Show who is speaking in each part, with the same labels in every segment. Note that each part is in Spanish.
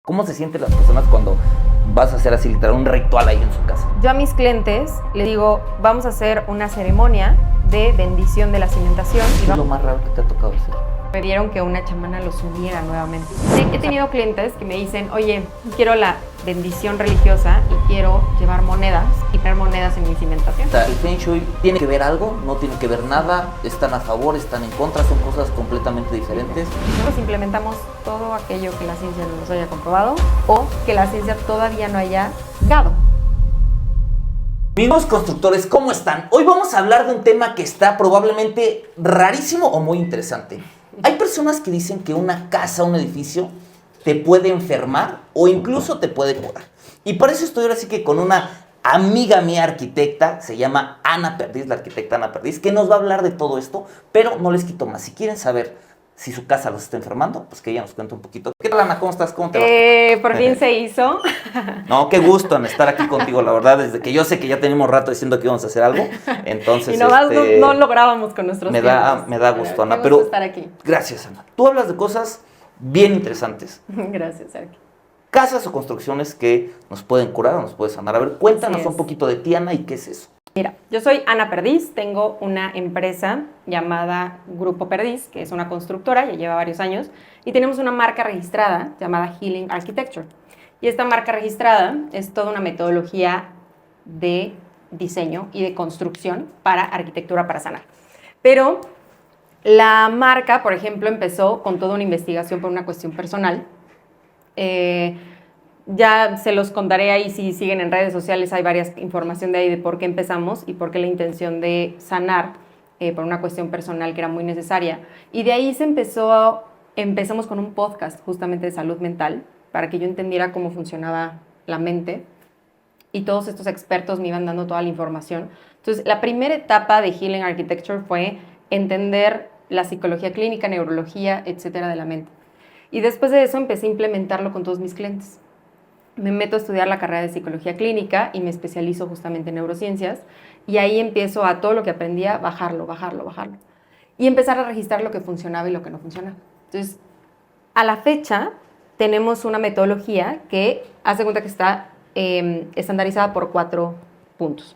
Speaker 1: ¿Cómo se sienten las personas cuando vas a hacer así literal un ritual ahí en su casa?
Speaker 2: Yo a mis clientes les digo, vamos a hacer una ceremonia de bendición de la cimentación.
Speaker 1: ¿Qué es lo más raro que te ha tocado hacer?
Speaker 2: Me pidieron que una chamana los uniera nuevamente. He tenido clientes que me dicen, oye, quiero la bendición religiosa y quiero llevar monedas y poner monedas en mi cimentación.
Speaker 1: O sea, ¿el Feng Shui tiene que ver algo? ¿No tiene que ver nada? ¿Están a favor? ¿Están en contra? ¿Son cosas completamente diferentes?
Speaker 2: Nosotros implementamos todo aquello que la ciencia no nos haya comprobado o que la ciencia todavía no haya dado.
Speaker 1: Amigos constructores, ¿cómo están? Hoy vamos a hablar de un tema que está probablemente rarísimo o muy interesante. Hay personas que dicen que una casa, un edificio, te puede enfermar o incluso te puede curar. Y por eso estoy ahora sí que con una amiga mía arquitecta, se llama Ana Perdiz, la arquitecta Ana Perdiz, que nos va a hablar de todo esto, pero no les quito más. Si quieren saber si su casa los está enfermando, pues que ella nos cuente un poquito. ¿Qué tal, Ana? ¿Cómo estás? ¿Cómo te va?
Speaker 2: Por fin se hizo.
Speaker 1: No, qué gusto en estar aquí contigo, la verdad, desde que yo sé que ya tenemos rato diciendo que íbamos a hacer algo, entonces...
Speaker 2: Y nomás no lográbamos con nuestros
Speaker 1: me
Speaker 2: tiempos.
Speaker 1: me da gusto, Ana,
Speaker 2: Qué
Speaker 1: pero...
Speaker 2: gusto estar aquí.
Speaker 1: Gracias, Ana. Tú hablas de cosas bien interesantes.
Speaker 2: Gracias, Arqui.
Speaker 1: Casas o construcciones que nos pueden curar o nos pueden sanar. A ver, cuéntanos
Speaker 2: Así es.
Speaker 1: un poquito de ti, Ana, y qué es eso.
Speaker 2: Mira, yo soy Ana Perdiz, tengo una empresa llamada Grupo Perdiz, que es una constructora, ya lleva varios años, y tenemos una marca registrada llamada Healing Architecture. Y esta marca registrada es toda una metodología de diseño y de construcción para arquitectura para sanar. Pero la marca, por ejemplo, empezó con toda una investigación por una cuestión personal. Ya se los contaré ahí, si siguen en redes sociales hay varias información de ahí de por qué empezamos y por qué la intención de sanar por una cuestión personal que era muy necesaria. Y de ahí empezamos con un podcast justamente de salud mental para que yo entendiera cómo funcionaba la mente y todos estos expertos me iban dando toda la información. Entonces, la primera etapa de Healing Architecture fue entender la psicología clínica, neurología, etcétera, de la mente. Y después de eso empecé a implementarlo con todos mis clientes. Me meto a estudiar la carrera de psicología clínica y me especializo justamente en neurociencias y ahí empiezo a todo lo que aprendía, bajarlo. Y empezar a registrar lo que funcionaba y lo que no funcionaba. Entonces, a la fecha tenemos una metodología que hace cuenta que está estandarizada por 4 puntos.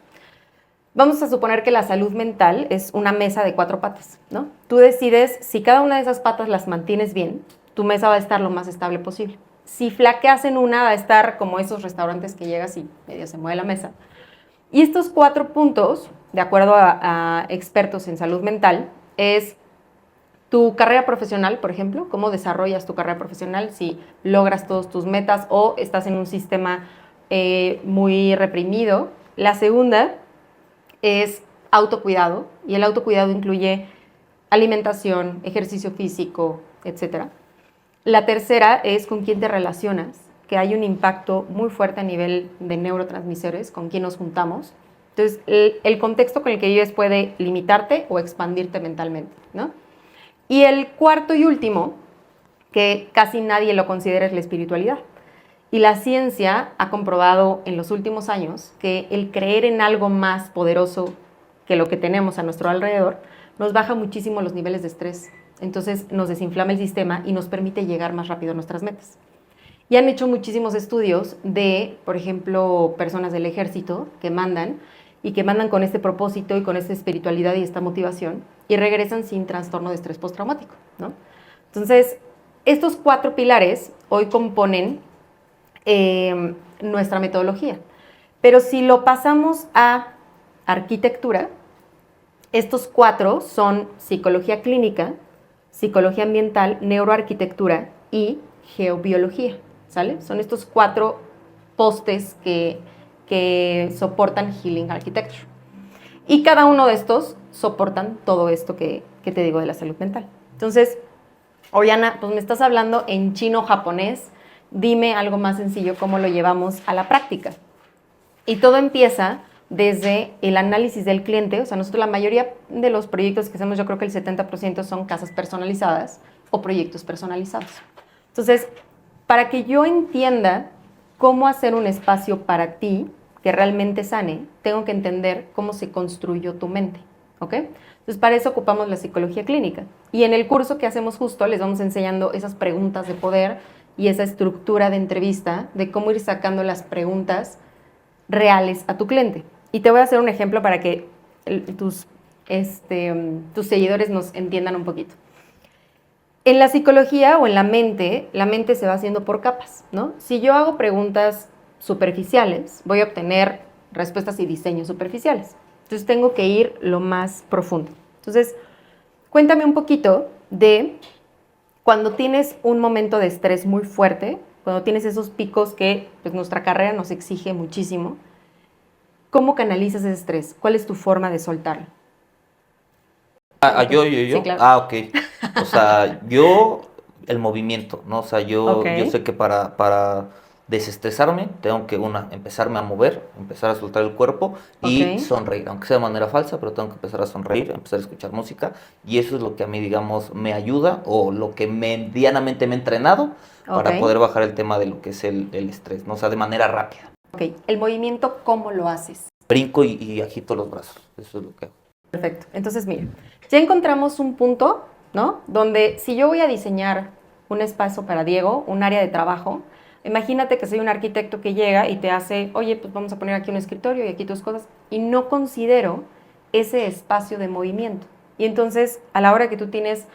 Speaker 2: Vamos a suponer que la salud mental es una mesa de 4 patas, ¿no? Tú decides si cada una de esas patas las mantienes bien, tu mesa va a estar lo más estable posible. Si flaqueas en una, va a estar como esos restaurantes que llegas y medio se mueve la mesa. Y estos 4 puntos, de acuerdo a expertos en salud mental, es tu carrera profesional, por ejemplo, cómo desarrollas tu carrera profesional, si logras todas tus metas o estás en un sistema muy reprimido. La segunda es autocuidado, y el autocuidado incluye alimentación, ejercicio físico, etc. La tercera es con quién te relacionas, que hay un impacto muy fuerte a nivel de neurotransmisores, con quién nos juntamos. Entonces, el contexto con el que vives puede limitarte o expandirte mentalmente, ¿no? Y el cuarto y último, que casi nadie lo considera, es la espiritualidad. Y la ciencia ha comprobado en los últimos años que el creer en algo más poderoso que lo que tenemos a nuestro alrededor nos baja muchísimo los niveles de estrés. Entonces nos desinflama el sistema y nos permite llegar más rápido a nuestras metas. Y han hecho muchísimos estudios de, por ejemplo, personas del ejército que mandan con este propósito y con esta espiritualidad y esta motivación y regresan sin trastorno de estrés postraumático, ¿no? Entonces, estos 4 pilares hoy componen nuestra metodología. Pero si lo pasamos a arquitectura, estos 4 son psicología clínica, psicología ambiental, neuroarquitectura y geobiología, ¿sale? Son estos 4 postes que soportan Healing Architecture. Y cada uno de estos soportan todo esto que te digo de la salud mental. Entonces, Oriana, pues me estás hablando en chino japonés, dime algo más sencillo, cómo lo llevamos a la práctica. Y todo empieza desde el análisis del cliente. O sea, nosotros la mayoría de los proyectos que hacemos, yo creo que el 70% son casas personalizadas o proyectos personalizados. Entonces, para que yo entienda cómo hacer un espacio para ti que realmente sane, tengo que entender cómo se construyó tu mente, ¿ok? Entonces, para eso ocupamos la psicología clínica. Y en el curso que hacemos justo les vamos enseñando esas preguntas de poder y esa estructura de entrevista de cómo ir sacando las preguntas reales a tu cliente. Y te voy a hacer un ejemplo para que tus seguidores nos entiendan un poquito. En la psicología o en la mente se va haciendo por capas, ¿no? Si yo hago preguntas superficiales, voy a obtener respuestas y diseños superficiales. Entonces tengo que ir lo más profundo. Entonces, cuéntame un poquito de cuando tienes un momento de estrés muy fuerte, cuando tienes esos picos que pues, nuestra carrera nos exige muchísimo. ¿Cómo canalizas ese estrés? ¿Cuál es tu forma de soltarlo?
Speaker 1: Yo.
Speaker 2: Sí, claro.
Speaker 1: Ok. O sea, el movimiento, ¿no? O sea,
Speaker 2: Ok.
Speaker 1: yo sé que para desestresarme tengo que, empezarme a mover, empezar a soltar el cuerpo y
Speaker 2: Ok.
Speaker 1: sonreír, aunque sea de manera falsa, pero tengo que empezar a sonreír, empezar a escuchar música y eso es lo que a mí, digamos, me ayuda o lo que medianamente me he entrenado
Speaker 2: Ok.
Speaker 1: para poder bajar el tema de lo que es el estrés, ¿no? O sea, de manera rápida.
Speaker 2: Ok. El movimiento, ¿cómo lo haces?
Speaker 1: Brinco y agito los brazos, eso es lo que hago.
Speaker 2: Perfecto. Entonces, mire, ya encontramos un punto, ¿no? Donde si yo voy a diseñar un espacio para Diego, un área de trabajo, imagínate que soy un arquitecto que llega y te hace, oye, pues vamos a poner aquí un escritorio y aquí tus cosas, y no considero ese espacio de movimiento. Y entonces, a la hora que tú tienes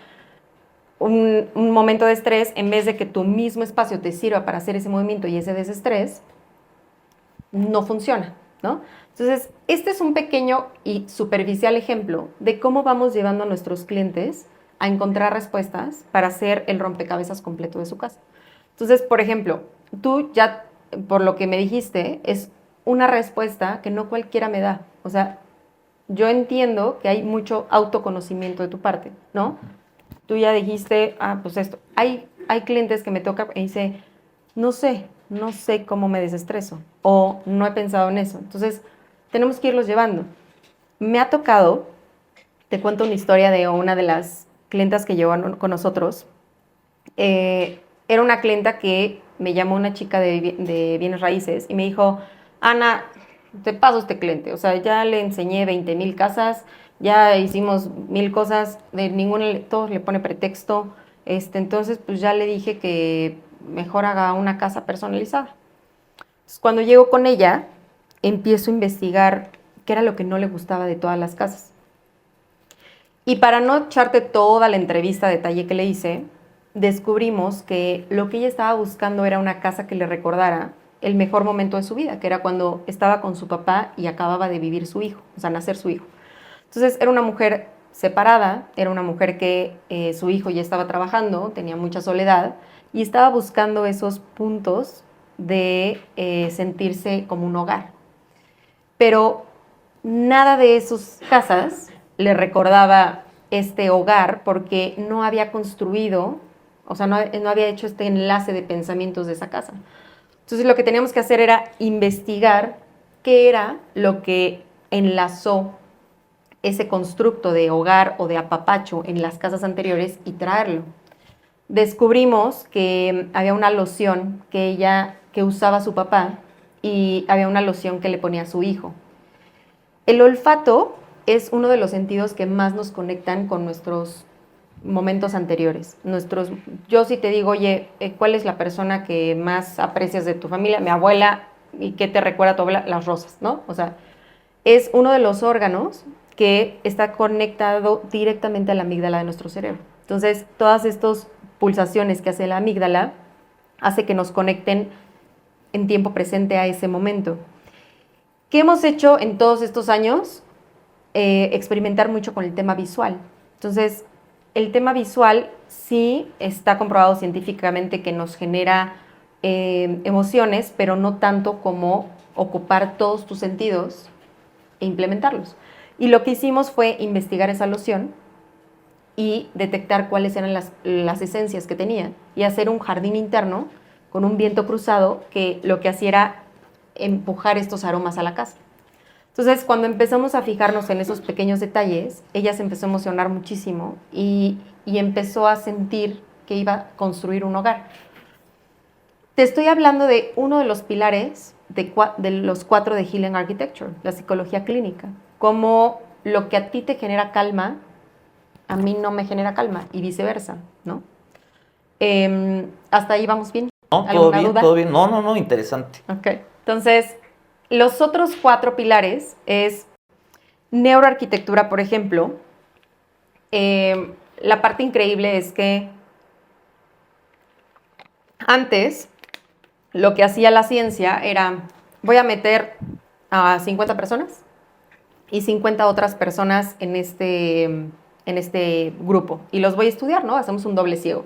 Speaker 2: un momento de estrés, en vez de que tu mismo espacio te sirva para hacer ese movimiento y ese desestrés, no funciona, ¿no? Entonces, este es un pequeño y superficial ejemplo de cómo vamos llevando a nuestros clientes a encontrar respuestas para hacer el rompecabezas completo de su casa. Entonces, por ejemplo, tú ya, por lo que me dijiste, es una respuesta que no cualquiera me da. O sea, yo entiendo que hay mucho autoconocimiento de tu parte, ¿no? Tú ya dijiste, pues esto. Hay clientes que me tocan y dicen, no sé cómo me desestreso o no he pensado en eso. Entonces, tenemos que irlos llevando. Me ha tocado, te cuento una historia de una de las clientas que llevó con nosotros. Era una clienta que me llamó una chica de bienes raíces y me dijo, Ana, te paso este cliente. O sea, ya le enseñé 20,000 casas, ya hicimos 1,000 cosas, todos le pone pretexto. Entonces, pues ya le dije que mejor haga una casa personalizada. Entonces, cuando llego con ella, empiezo a investigar qué era lo que no le gustaba de todas las casas. Y para no echarte toda la entrevista a detalle que le hice, descubrimos que lo que ella estaba buscando era una casa que le recordara el mejor momento de su vida, que era cuando estaba con su papá y acababa de vivir su hijo, o sea, nacer su hijo. Entonces, era una mujer separada, era una mujer que su hijo ya estaba trabajando, tenía mucha soledad y estaba buscando esos puntos de sentirse como un hogar. Pero nada de esas casas le recordaba este hogar porque no había construido, o sea, no había hecho este enlace de pensamientos de esa casa. Entonces lo que teníamos que hacer era investigar qué era lo que enlazó ese constructo de hogar o de apapacho en las casas anteriores y traerlo. Descubrimos que había una loción que usaba su papá y había una loción que le ponía a su hijo. El olfato es uno de los sentidos que más nos conectan con nuestros momentos anteriores. Yo sí te digo, oye, ¿cuál es la persona que más aprecias de tu familia? Mi abuela. ¿Y qué te recuerda a tu abuela? Las rosas, ¿no? O sea, es uno de los órganos que está conectado directamente a la amígdala de nuestro cerebro. Entonces, todas estas pulsaciones que hace la amígdala hace que nos conecten en tiempo presente a ese momento. ¿Qué hemos hecho en todos estos años? Experimentar mucho con el tema visual. Entonces, el tema visual sí está comprobado científicamente que nos genera emociones, pero no tanto como ocupar todos tus sentidos e implementarlos. Y lo que hicimos fue investigar esa loción y detectar cuáles eran las esencias que tenía y hacer un jardín interno con un viento cruzado que lo que hacía era empujar estos aromas a la casa. Entonces, cuando empezamos a fijarnos en esos pequeños detalles, ella se empezó a emocionar muchísimo y empezó a sentir que iba a construir un hogar. Te estoy hablando de uno de los pilares de los 4 de Healing Architecture, la psicología clínica, como lo que a ti te genera calma, a mí no me genera calma y viceversa, ¿no? ¿Hasta ahí vamos bien?
Speaker 1: No, todo
Speaker 2: ¿Alguna
Speaker 1: bien,
Speaker 2: duda?
Speaker 1: todo bien. No, interesante.
Speaker 2: Ok. Entonces, los otros 4 pilares es neuroarquitectura, por ejemplo. La parte increíble es que antes lo que hacía la ciencia era, voy a meter a 50 personas y 50 otras personas en este grupo y los voy a estudiar, ¿no? Hacemos un doble ciego.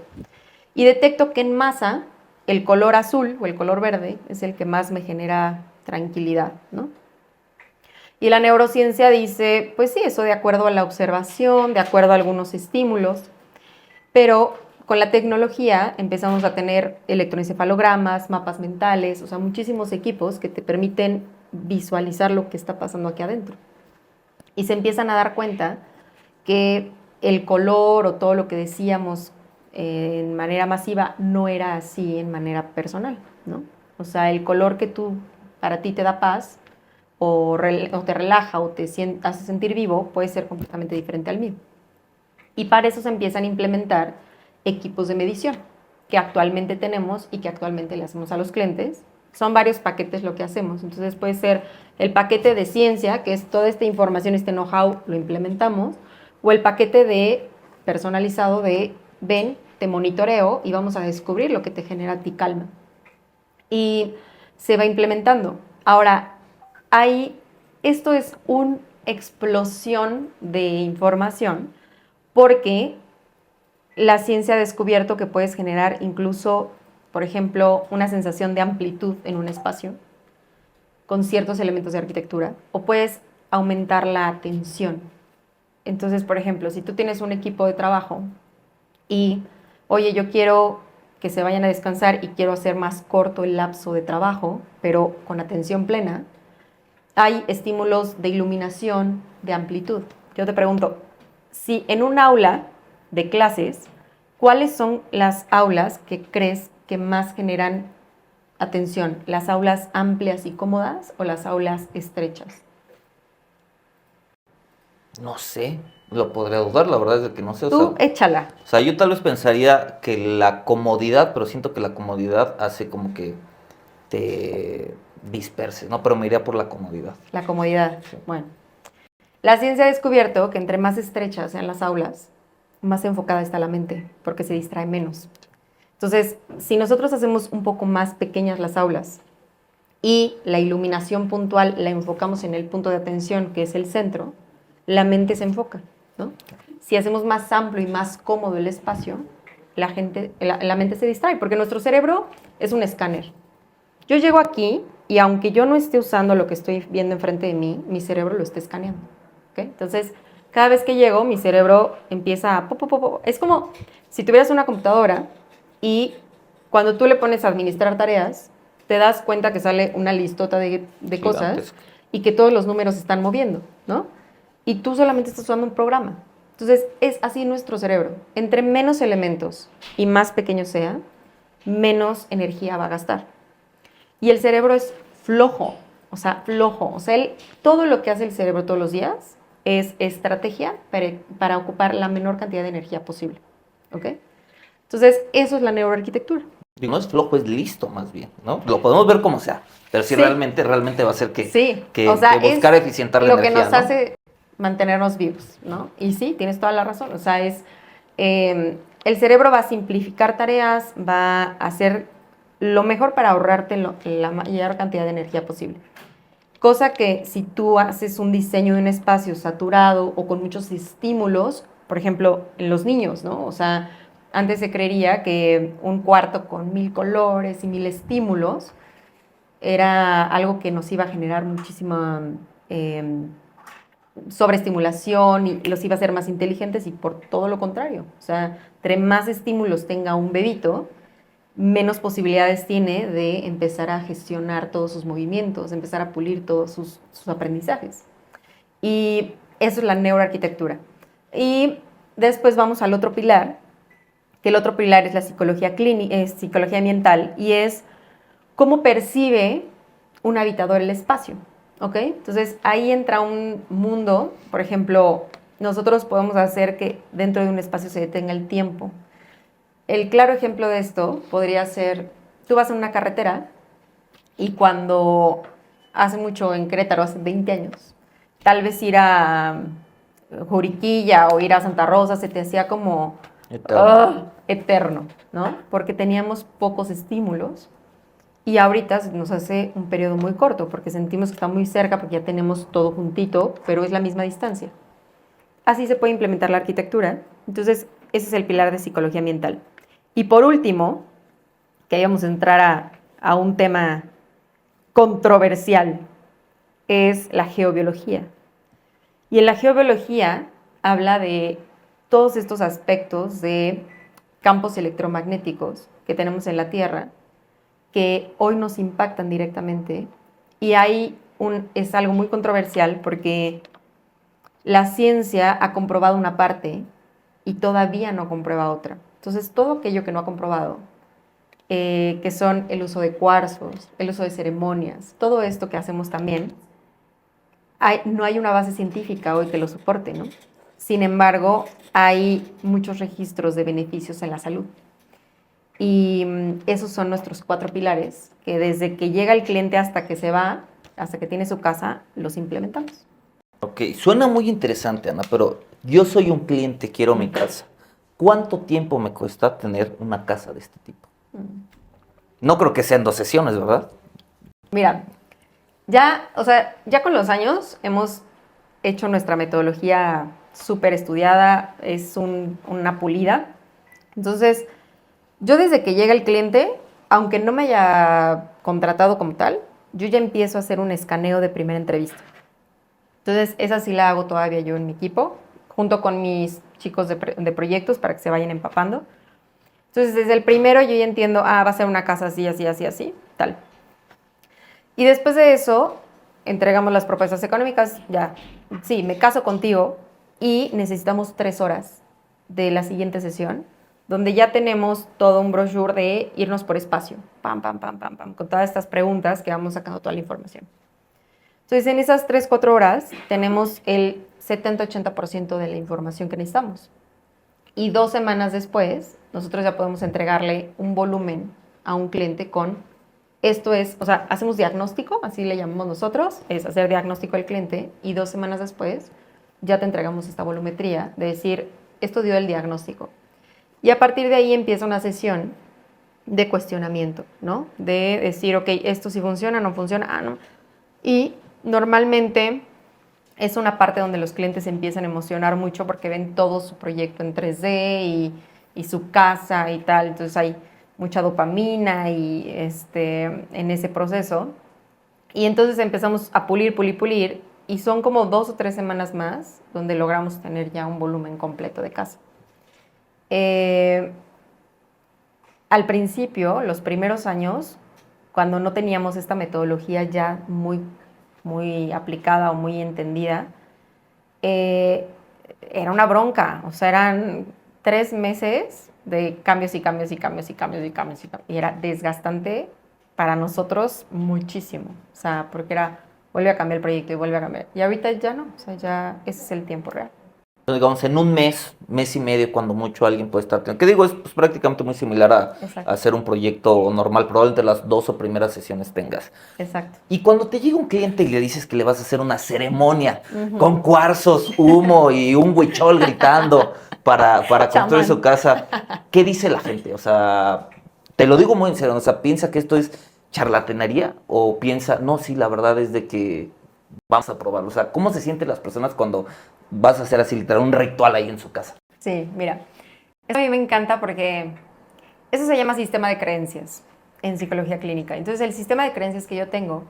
Speaker 2: Y detecto que en masa el color azul o el color verde es el que más me genera tranquilidad, ¿no? Y la neurociencia dice, pues sí, eso de acuerdo a la observación, de acuerdo a algunos estímulos, pero con la tecnología empezamos a tener electroencefalogramas, mapas mentales, o sea, muchísimos equipos que te permiten visualizar lo que está pasando aquí adentro. Y se empiezan a dar cuenta que el color o todo lo que decíamos en manera masiva no era así en manera personal, ¿no? O sea, el color que para ti te da paz o te relaja o te hace sentir vivo puede ser completamente diferente al mío. Y para eso se empiezan a implementar equipos de medición que actualmente tenemos y que actualmente le hacemos a los clientes. Son varios paquetes lo que hacemos. Entonces puede ser el paquete de ciencia, que es toda esta información, este know-how, lo implementamos, o el paquete de personalizado de ven, te monitoreo y vamos a descubrir lo que te genera a ti calma. Y se va implementando. Ahora, esto es una explosión de información porque la ciencia ha descubierto que puedes generar incluso, por ejemplo, una sensación de amplitud en un espacio con ciertos elementos de arquitectura, o puedes aumentar la atención. Entonces, por ejemplo, si tú tienes un equipo de trabajo y, oye, yo quiero que se vayan a descansar y quiero hacer más corto el lapso de trabajo, pero con atención plena, hay estímulos de iluminación, de amplitud. Yo te pregunto, si en un aula de clases, ¿cuáles son las aulas que crees que más generan atención? ¿Las aulas amplias y cómodas o las aulas estrechas?
Speaker 1: No sé, lo podría dudar, la verdad es que no sé.
Speaker 2: Tú échala.
Speaker 1: O sea, yo tal vez pensaría que la comodidad, pero siento que la comodidad hace como que te disperse, ¿no? Pero me iría por la comodidad.
Speaker 2: La comodidad.
Speaker 1: Sí.
Speaker 2: Bueno, la ciencia ha descubierto que entre más estrechas sean las aulas, más enfocada está la mente, porque se distrae menos. Entonces, si nosotros hacemos un poco más pequeñas las aulas y la iluminación puntual la enfocamos en el punto de atención, que es el centro, la mente se enfoca, ¿no? Si hacemos más amplio y más cómodo el espacio, la mente se distrae, porque nuestro cerebro es un escáner. Yo llego aquí y aunque yo no esté usando lo que estoy viendo enfrente de mí, mi cerebro lo está escaneando, ¿ok? Entonces, cada vez que llego, mi cerebro empieza a... Es como si tuvieras una computadora y cuando tú le pones a administrar tareas, te das cuenta que sale una listota de cosas y que todos los números se están moviendo, ¿no? Y tú solamente estás usando un programa. Entonces, es así nuestro cerebro. Entre menos elementos y más pequeño sea, menos energía va a gastar. Y el cerebro es flojo, o sea, flojo. O sea, todo lo que hace el cerebro todos los días es estrategia para ocupar la menor cantidad de energía posible, ¿ok? Entonces, eso es la neuroarquitectura.
Speaker 1: Y no es flojo, es listo más bien, ¿no? Lo podemos ver como sea, pero sí, realmente va a ser que
Speaker 2: o sea,
Speaker 1: buscar eficientar la energía,
Speaker 2: lo que nos
Speaker 1: ¿no?
Speaker 2: hace mantenernos vivos, ¿no? Y sí, tienes toda la razón. O sea, el cerebro va a simplificar tareas, va a hacer lo mejor para ahorrarte la mayor cantidad de energía posible. Cosa que si tú haces un diseño de un espacio saturado o con muchos estímulos, por ejemplo, en los niños, ¿no? O sea, antes se creería que un cuarto con 1000 colores y 1000 estímulos era algo que nos iba a generar muchísima sobreestimulación y los iba a hacer más inteligentes, y por todo lo contrario. O sea, entre más estímulos tenga un bebito, menos posibilidades tiene de empezar a gestionar todos sus movimientos, de empezar a pulir todos sus aprendizajes. Y eso es la neuroarquitectura. Y después vamos al otro pilar, que el otro pilar es la psicología psicología ambiental, y es cómo percibe un habitador el espacio, ¿ok? Entonces ahí entra un mundo. Por ejemplo, nosotros podemos hacer que dentro de un espacio se detenga el tiempo. El claro ejemplo de esto podría ser, tú vas en una carretera y cuando hace mucho en Querétaro, hace 20 años, tal vez ir a Juriquilla o ir a Santa Rosa se te hacía como eterno, ¿no? Porque teníamos pocos estímulos y ahorita nos hace un periodo muy corto porque sentimos que está muy cerca porque ya tenemos todo juntito, pero es la misma distancia. Así se puede implementar la arquitectura. Entonces, ese es el pilar de psicología ambiental. Y por último, que íbamos a entrar a un tema controversial, es la geobiología. Y en la geobiología habla de todos estos aspectos de campos electromagnéticos que tenemos en la Tierra, que hoy nos impactan directamente. Y es algo muy controversial porque la ciencia ha comprobado una parte y todavía no comprueba otra. Entonces, todo aquello que no ha comprobado, que son el uso de cuarzos, el uso de ceremonias, todo esto que hacemos también, no hay una base científica hoy que lo soporte, ¿no? Sin embargo, hay muchos registros de beneficios en la salud. Y esos son nuestros 4 pilares, que desde que llega el cliente hasta que se va, hasta que tiene su casa, los implementamos.
Speaker 1: Ok, suena muy interesante, Ana, pero yo soy un cliente, quiero mi casa. ¿Cuánto tiempo me cuesta tener una casa de este tipo? No creo que sean 2 sesiones, ¿verdad?
Speaker 2: Mira, ya con los años hemos hecho nuestra metodología súper estudiada, es una pulida. Entonces, yo desde que llega el cliente, aunque no me haya contratado como tal, yo ya empiezo a hacer un escaneo de primera entrevista. Entonces, esa sí la hago todavía yo en mi equipo, junto con mis chicos de proyectos para que se vayan empapando. Entonces, desde el primero yo ya entiendo, va a ser una casa así, así, así, así, tal. Y después de eso, entregamos las propuestas económicas, ya, sí, me caso contigo y necesitamos 3 horas de la siguiente sesión, donde ya tenemos todo un brochure de irnos por espacio, pam, pam, pam, pam, pam, con todas estas preguntas que vamos sacando toda la información. Entonces, en esas 3, 4 horas tenemos el 70-80% de la información que necesitamos. Y 2 semanas después, nosotros ya podemos entregarle un volumen a un cliente con, hacemos diagnóstico, así le llamamos nosotros, es hacer diagnóstico al cliente, y 2 semanas después ya te entregamos esta volumetría de decir, esto dio el diagnóstico. Y a partir de ahí empieza una sesión de cuestionamiento, ¿no? De decir, ok, esto sí funciona, no funciona, no. Y normalmente es una parte donde los clientes empiezan a emocionar mucho porque ven todo su proyecto en 3D y su casa y tal. Entonces hay mucha dopamina y en ese proceso. Y entonces empezamos a pulir y son como 2 o 3 semanas más donde logramos tener ya un volumen completo de casa. Al principio, los primeros años, cuando no teníamos esta metodología ya muy, muy aplicada o muy entendida, era una bronca. O sea, eran 3 meses de cambios y cambios y cambios y cambios y cambios. Y era desgastante para nosotros muchísimo. O sea, porque vuelve a cambiar el proyecto y vuelve a cambiar. Y ahorita ya no. O sea, ya ese es el tiempo real.
Speaker 1: Digamos, en un mes y medio, cuando mucho alguien puede estar teniendo. Que digo, es pues, prácticamente muy similar a hacer un proyecto normal. Probablemente las 2 o primeras sesiones tengas.
Speaker 2: Exacto.
Speaker 1: Y cuando te llega un cliente y le dices que le vas a hacer una ceremonia con cuarzos, humo y un huichol gritando para construir su casa, ¿qué dice la gente? O sea, te lo digo muy en serio, o sea, ¿piensa que esto es charlatanería? ¿O piensa, no, sí, la verdad es de que vamos a probarlo? O sea, ¿cómo se sienten las personas cuando vas a hacer así literal un ritual ahí en su casa?
Speaker 2: Sí, mira, eso a mí me encanta porque eso se llama sistema de creencias en psicología clínica. Entonces, el sistema de creencias que yo tengo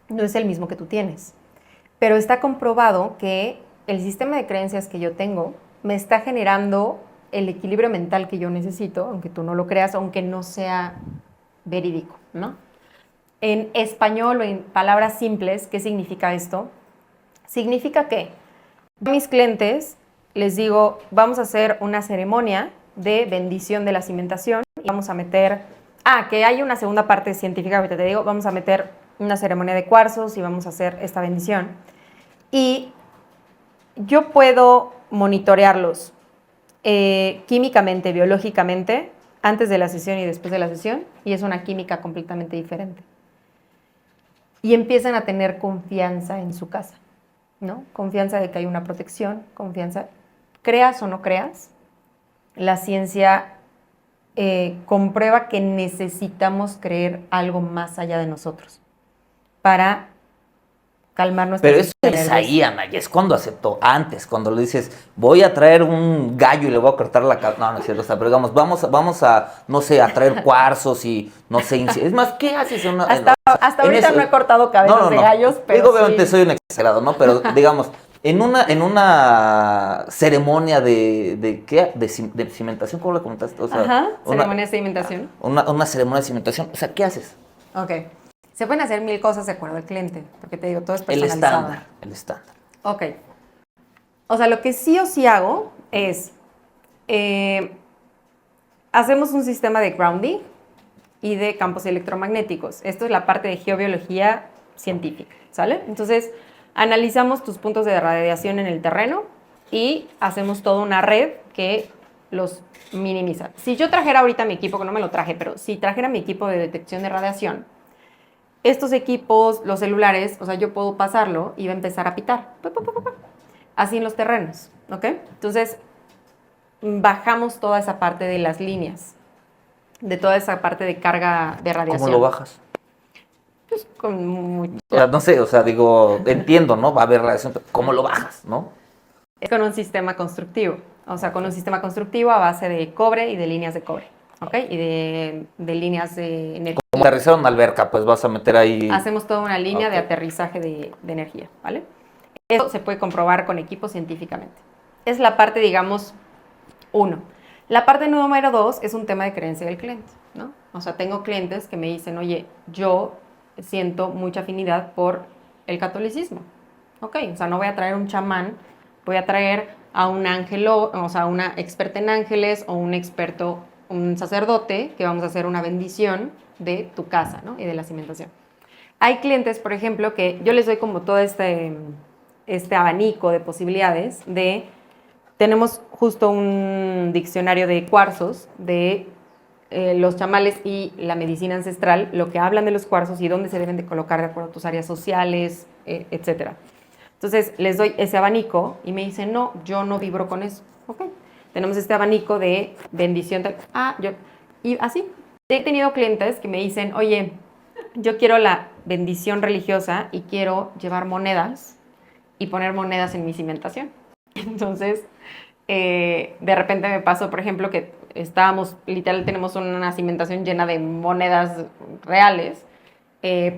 Speaker 2: no es el mismo que tú tienes, pero está comprobado que el sistema de creencias que yo tengo me está generando el equilibrio mental que yo necesito, aunque tú no lo creas, aunque no sea verídico, ¿no? En español o en palabras simples, ¿qué significa esto? Significa que a mis clientes les digo, vamos a hacer una ceremonia de bendición de la cimentación y vamos a meter, que hay una segunda parte científica que te digo, vamos a meter una ceremonia de cuarzos y vamos a hacer esta bendición. Y yo puedo monitorearlos químicamente, biológicamente, antes de la sesión y después de la sesión, y es una química completamente diferente. Y empiezan a tener confianza en su casa, ¿no? Confianza de que hay una protección, confianza, creas o no creas, la ciencia comprueba que necesitamos creer algo más allá de nosotros para calmar nuestras
Speaker 1: Pero eso es ahí, Ana, y es cuando aceptó. Antes, cuando le dices, voy a traer un gallo y le voy a cortar la cabeza. No, no es cierto, o sea, pero digamos, vamos a, no sé, a traer cuarzos y, no sé, es más, ¿qué haces?
Speaker 2: Hasta ahorita
Speaker 1: eso,
Speaker 2: no he cortado cabezas de gallos, pero
Speaker 1: digo, obviamente
Speaker 2: sí.
Speaker 1: soy un exagerado, ¿no? Pero, digamos, en una ceremonia de ¿qué? De cimentación, ¿cómo le comentaste? O sea,
Speaker 2: Ajá, ceremonia de sedimentación.
Speaker 1: una ceremonia de cimentación, o sea, ¿qué haces?
Speaker 2: Ok. Se pueden hacer 1000 cosas de acuerdo al cliente, porque te digo, todo es
Speaker 1: El
Speaker 2: personalizado.
Speaker 1: estándar.
Speaker 2: Ok. O sea, lo que sí o sí hago es, hacemos un sistema de grounding y de campos electromagnéticos. Esto es la parte de geobiología científica, ¿sale? Entonces, analizamos tus puntos de radiación en el terreno y hacemos toda una red que los minimiza. Si yo trajera ahorita mi equipo, que no me lo traje, pero si trajera mi equipo de detección de radiación, estos equipos, los celulares, o sea, yo puedo pasarlo y va a empezar a pitar. Así en los terrenos, ¿ok? Entonces, bajamos toda esa parte de las líneas, de toda esa parte de carga de radiación.
Speaker 1: ¿Cómo lo bajas?
Speaker 2: Pues con mucho...
Speaker 1: O sea, no sé, o sea, digo, entiendo, ¿no? Va a haber radiación, pero ¿cómo lo bajas, no?
Speaker 2: Es con un sistema constructivo, o sea, con un sistema constructivo a base de cobre y de líneas de cobre, ¿ok? Y de líneas de energía.
Speaker 1: Como aterrizar una alberca, pues vas a meter ahí...
Speaker 2: Hacemos toda una línea de
Speaker 1: Ok.
Speaker 2: aterrizaje de energía, ¿vale? Eso se puede comprobar con equipos científicamente. Es la parte, digamos, 1. La parte número 2 es un tema de creencia del cliente, ¿no? O sea, tengo clientes que me dicen, oye, yo siento mucha afinidad por el catolicismo. Ok, o sea, no voy a traer un chamán, voy a traer a un ángelo, o sea, una experta en ángeles o un experto, un sacerdote, que vamos a hacer una bendición de tu casa, ¿no? Y de la cimentación. Hay clientes, por ejemplo, que yo les doy como todo este abanico de posibilidades de... Tenemos justo un diccionario de cuarzos de los chamales y la medicina ancestral, lo que hablan de los cuarzos y dónde se deben de colocar de acuerdo a tus áreas sociales, etc. Entonces, les doy ese abanico y me dicen, no, yo no vibro con eso. Ok, tenemos este abanico de bendición. Y así, he tenido clientes que me dicen, oye, yo quiero la bendición religiosa y quiero llevar monedas y poner monedas en mi cimentación. Entonces, de repente me pasó, por ejemplo, que estábamos, literal, tenemos una cimentación llena de monedas reales,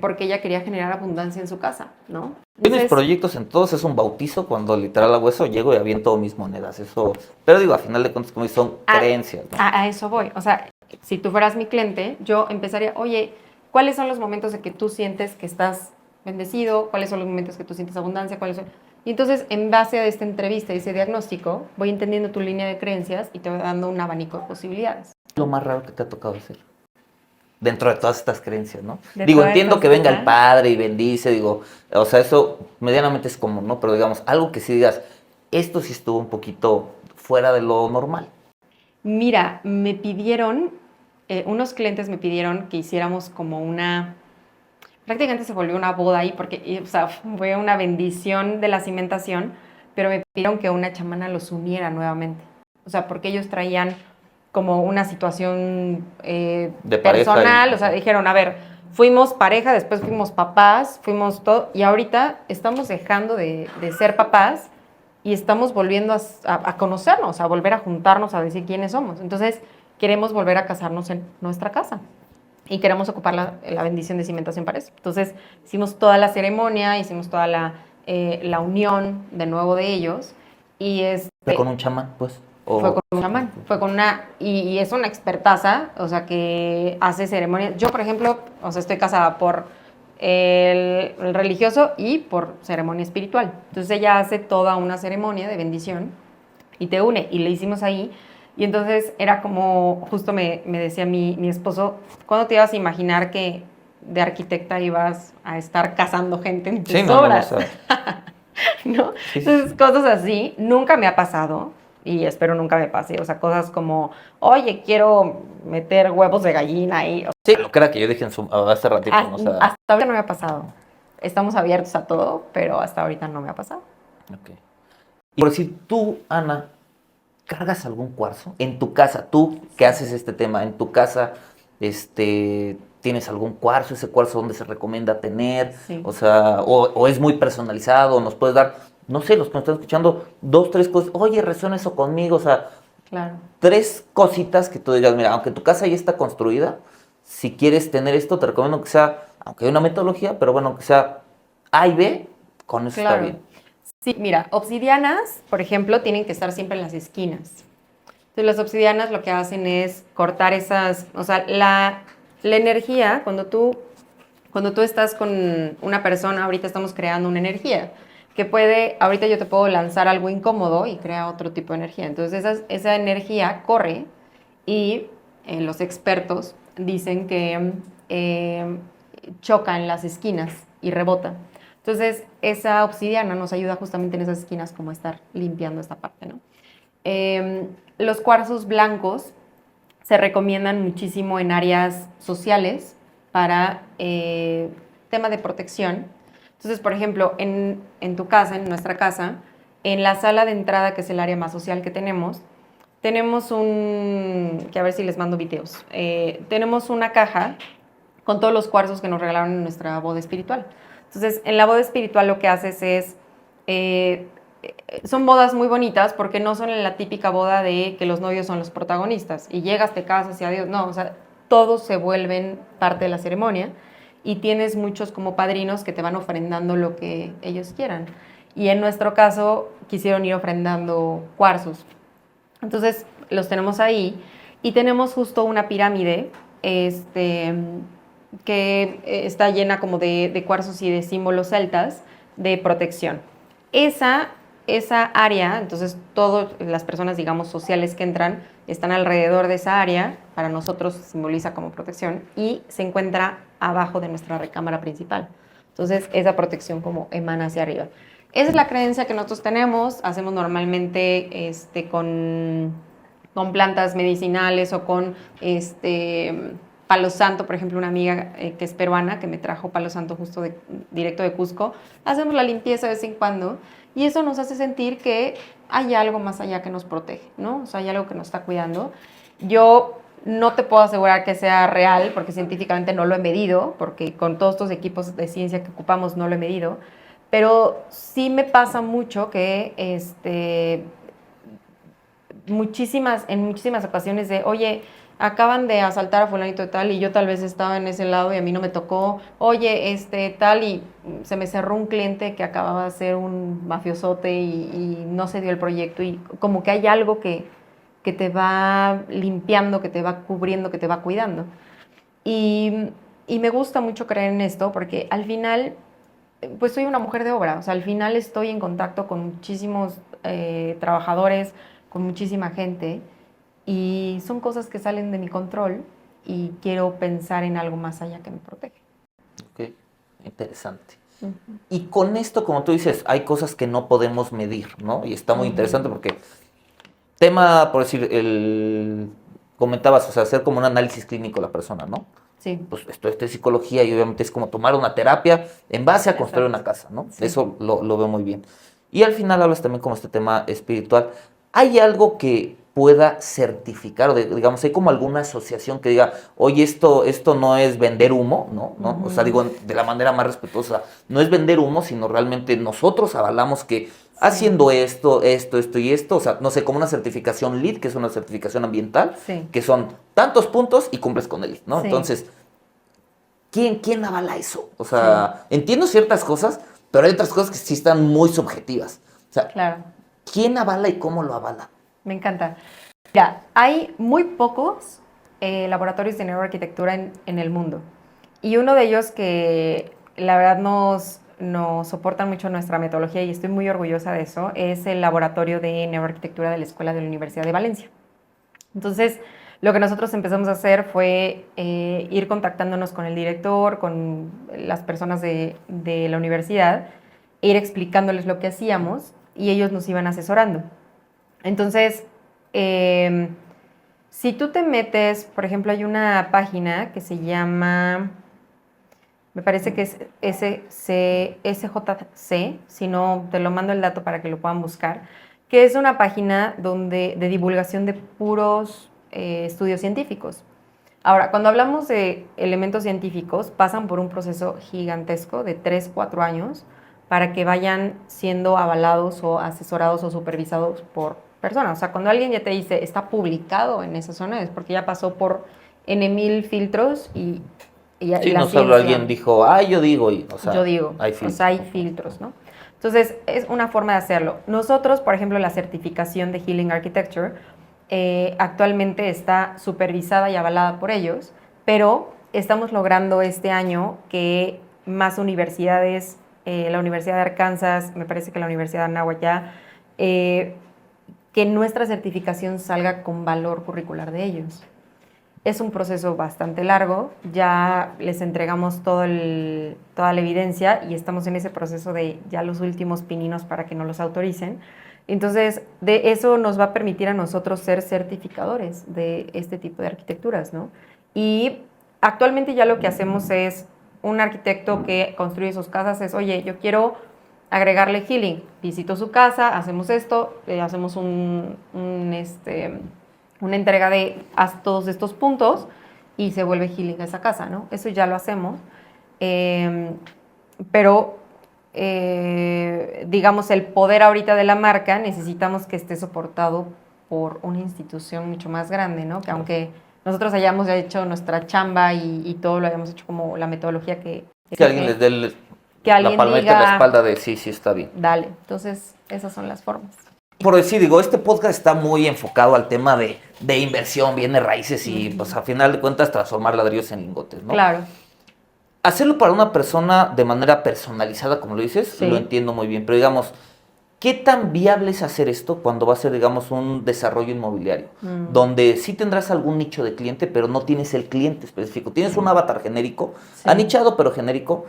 Speaker 2: porque ella quería generar abundancia en su casa, ¿no?
Speaker 1: Tienes proyectos en todos, es un bautizo cuando literal hago eso, llego y aviento mis monedas, eso, pero digo, a final de cuentas como son creencias, ¿no?
Speaker 2: A eso voy, o sea, si tú fueras mi cliente, yo empezaría, oye, ¿cuáles son los momentos de que tú sientes que estás bendecido? ¿Cuáles son los momentos que tú sientes abundancia? ¿Cuáles son? Y entonces, en base a esta entrevista y ese diagnóstico, voy entendiendo tu línea de creencias y te voy dando un abanico de posibilidades.
Speaker 1: Lo más raro que te ha tocado hacer dentro de todas estas creencias, ¿no? Digo, entiendo que venga el Padre y bendice, digo, o sea, eso medianamente es común, ¿no? Pero digamos, algo que sí digas, esto sí estuvo un poquito fuera de lo normal.
Speaker 2: Mira, me pidieron, unos clientes me pidieron que hiciéramos como una... Prácticamente se volvió una boda ahí porque, o sea, fue una bendición de la cimentación, pero me pidieron que una chamana los uniera nuevamente. O sea, porque ellos traían como una situación
Speaker 1: de
Speaker 2: personal, o sea, dijeron, a ver, fuimos pareja, después fuimos papás, fuimos todo, y ahorita estamos dejando de ser papás y estamos volviendo a conocernos, a volver a juntarnos, a decir quiénes somos. Entonces, queremos volver a casarnos en nuestra casa. Y queremos ocupar la bendición de cimentación para eso. Entonces, hicimos toda la ceremonia, hicimos toda la unión de nuevo de ellos. Y
Speaker 1: ¿Fue con un chamán, pues?
Speaker 2: Fue con un chamán. Fue con y es una expertaza, o sea, que hace ceremonias. Yo, por ejemplo, o sea, estoy casada por el religioso y por ceremonia espiritual. Entonces, ella hace toda una ceremonia de bendición y te une. Y le hicimos ahí. Y entonces era como, justo me decía mi esposo, ¿cuándo te ibas a imaginar que de arquitecta ibas a estar casando gente en tus obras?
Speaker 1: No, o sea,
Speaker 2: ¿no?
Speaker 1: Sí.
Speaker 2: Entonces, cosas así, nunca me ha pasado. y espero nunca me pase. O sea, cosas como, oye, quiero meter huevos de gallina ahí.
Speaker 1: Sí, lo que era que yo dije hace ratito, ¿no? O sea,
Speaker 2: Hasta ahorita no me ha pasado. Estamos abiertos a todo, pero hasta ahorita no me ha pasado.
Speaker 1: ok. Y por decir, tú, Ana, ¿cargas algún cuarzo? En tu casa, tú que haces este tema, en tu casa, ¿tienes algún cuarzo? ¿Ese cuarzo dónde se recomienda tener?
Speaker 2: Sí.
Speaker 1: O sea, o es muy personalizado, nos puedes dar, no sé, los que nos están escuchando, 2, 3 cosas, oye, resuena eso conmigo, o sea,
Speaker 2: Claro.
Speaker 1: 3 cositas que tú digas, mira, aunque tu casa ya está construida, si quieres tener esto, te recomiendo que sea, aunque hay una metodología, pero bueno, que sea A y B, con eso está bien.
Speaker 2: Sí, mira, obsidianas, por ejemplo, tienen que estar siempre en las esquinas. Entonces, las obsidianas lo que hacen es cortar esas, o sea, la energía, cuando tú estás con una persona, ahorita estamos creando una energía que puede, ahorita yo te puedo lanzar algo incómodo y crea otro tipo de energía. Entonces, esa energía corre y los expertos dicen que choca en las esquinas y rebota. Entonces, esa obsidiana nos ayuda justamente en esas esquinas como a estar limpiando esta parte, ¿no? Los cuarzos blancos se recomiendan muchísimo en áreas sociales para tema de protección. Entonces, por ejemplo, en tu casa, en nuestra casa, en la sala de entrada, que es el área más social que tenemos que a ver si les mando videos, tenemos una caja con todos los cuarzos que nos regalaron en nuestra boda espiritual. Entonces, en la boda espiritual lo que haces es, son bodas muy bonitas porque no son la típica boda de que los novios son los protagonistas y llegas, te casas y adiós. No, o sea, todos se vuelven parte de la ceremonia y tienes muchos como padrinos que te van ofrendando lo que ellos quieran. Y en nuestro caso quisieron ir ofrendando cuarzos. Entonces los tenemos ahí y tenemos justo una pirámide que está llena como de cuarzos y de símbolos celtas de protección. Esa área, entonces todas las personas, digamos, sociales que entran están alrededor de esa área, para nosotros simboliza como protección, y se encuentra abajo de nuestra recámara principal. Entonces esa protección como emana hacia arriba. Esa es la creencia que nosotros tenemos, hacemos normalmente con plantas medicinales o con palo santo, por ejemplo, una amiga que es peruana que me trajo palo santo justo directo de Cusco, hacemos la limpieza de vez en cuando y eso nos hace sentir que hay algo más allá que nos protege, ¿no? O sea, hay algo que nos está cuidando. Yo no te puedo asegurar que sea real porque científicamente no lo he medido, porque con todos estos equipos de ciencia que ocupamos no lo he medido, pero sí me pasa mucho que en muchísimas ocasiones de, oye, acaban de asaltar a fulanito de tal y yo tal vez estaba en ese lado y a mí no me tocó, oye, tal y se me cerró un cliente que acababa de ser un mafiosote y no se dio el proyecto y como que hay algo que te va limpiando, que te va cubriendo, que te va cuidando. Y me gusta mucho creer en esto porque al final pues soy una mujer de obra, o sea, al final estoy en contacto con muchísimos trabajadores, con muchísima gente y son cosas que salen de mi control y quiero pensar en algo más allá que me protege.
Speaker 1: Ok, interesante. Y con esto, como tú dices, hay cosas que no podemos medir, ¿no? Y está muy interesante porque tema, por decir, comentabas, o sea, hacer como un análisis clínico de la persona, ¿no?
Speaker 2: Sí.
Speaker 1: Pues esto es psicología y obviamente es como tomar una terapia en base a construir una casa, ¿no?
Speaker 2: Sí.
Speaker 1: Eso lo veo muy bien. Y al final hablas también como este tema espiritual. ¿Hay algo que pueda certificar, o digamos, hay como alguna asociación que diga, oye, esto no es vender humo, ¿no? ¿No? O sea, digo, de la manera más respetuosa, no es vender humo, sino realmente nosotros avalamos que haciendo esto y esto, o sea, no sé, como una certificación LEED, que es una certificación ambiental, que son tantos puntos y cumples con él, ¿no?
Speaker 2: Sí.
Speaker 1: Entonces, ¿quién avala eso? O sea, entiendo ciertas cosas, pero hay otras cosas que sí están muy subjetivas. O sea,
Speaker 2: claro.
Speaker 1: ¿Quién avala y cómo lo avala?
Speaker 2: Me encanta. Mira, hay muy pocos laboratorios de neuroarquitectura en el mundo. Y uno de ellos que la verdad nos soportan mucho nuestra metodología y estoy muy orgullosa de eso, es el Laboratorio de Neuroarquitectura de la Escuela de la Universidad de Valencia. Entonces, lo que nosotros empezamos a hacer fue ir contactándonos con el director, con las personas de la universidad, e ir explicándoles lo que hacíamos y ellos nos iban asesorando. Entonces, si tú te metes, por ejemplo, hay una página que se llama, me parece que es SJC, si no, te lo mando el dato para que lo puedan buscar, que es una página de divulgación de puros estudios científicos. Ahora, cuando hablamos de elementos científicos, pasan por un proceso gigantesco de 3, 4 años para que vayan siendo avalados o asesorados o supervisados por personas. O sea, cuando alguien ya te dice, está publicado en esa zona, es porque ya pasó por N mil filtros y
Speaker 1: Sí,
Speaker 2: la
Speaker 1: no solo
Speaker 2: ciencia,
Speaker 1: alguien dijo, yo digo, o sea,
Speaker 2: yo digo,
Speaker 1: hay
Speaker 2: o
Speaker 1: filtros.
Speaker 2: sea, hay filtros, ¿no? Entonces, es una forma de hacerlo. Nosotros, por ejemplo, la certificación de Healing Architecture actualmente está supervisada y avalada por ellos, pero estamos logrando este año que más universidades, la Universidad de Arkansas, me parece que la Universidad de Anáhuac ya, que nuestra certificación salga con valor curricular de ellos. Es un proceso bastante largo, ya les entregamos toda la evidencia y estamos en ese proceso de ya los últimos pininos para que nos los autoricen. Entonces, de eso nos va a permitir a nosotros ser certificadores de este tipo de arquitecturas, ¿no? Y actualmente ya lo que hacemos es, un arquitecto que construye sus casas es, oye, yo quiero agregarle healing, visito su casa, hacemos esto, hacemos una entrega de todos estos puntos y se vuelve healing a esa casa, ¿no? Eso ya lo hacemos, pero digamos, el poder ahorita de la marca necesitamos que esté soportado por una institución mucho más grande, ¿no? Que aunque nosotros hayamos hecho nuestra chamba y todo lo hayamos hecho como la metodología que
Speaker 1: alguien les dé
Speaker 2: que alguien
Speaker 1: la palmita
Speaker 2: diga,
Speaker 1: en la espalda de sí está bien.
Speaker 2: Dale, entonces esas son las formas.
Speaker 1: Por decir, digo, este podcast está muy enfocado al tema de inversión, bienes raíces y pues a final de cuentas transformar ladrillos en lingotes, ¿no?
Speaker 2: Claro.
Speaker 1: Hacerlo para una persona de manera personalizada, como lo dices,
Speaker 2: Sí.
Speaker 1: lo entiendo muy bien, pero digamos, ¿qué tan viable es hacer esto cuando va a ser, digamos, un desarrollo inmobiliario? Donde sí tendrás algún nicho de cliente, pero no tienes el cliente específico. Tienes un avatar genérico,
Speaker 2: Sí.
Speaker 1: anichado, pero genérico.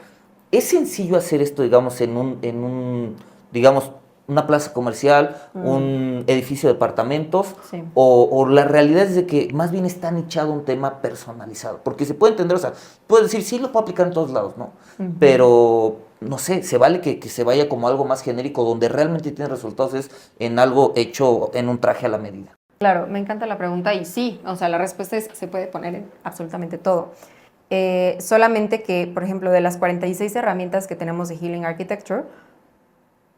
Speaker 1: ¿Es sencillo hacer esto, digamos, en un digamos, una plaza comercial, un edificio de departamentos?
Speaker 2: Sí.
Speaker 1: O la realidad es de que más bien está nichado un tema personalizado? Porque se puede entender, o sea, puedes decir, sí lo puedo aplicar en todos lados, ¿no? Pero, no sé, se vale que se vaya como algo más genérico, donde realmente tiene resultados, es en algo hecho en un traje a la medida.
Speaker 2: Claro, me encanta la pregunta y sí, o sea, la respuesta es, se puede poner en absolutamente todo. Solamente que, por ejemplo, de las 46 herramientas que tenemos de Healing Architecture,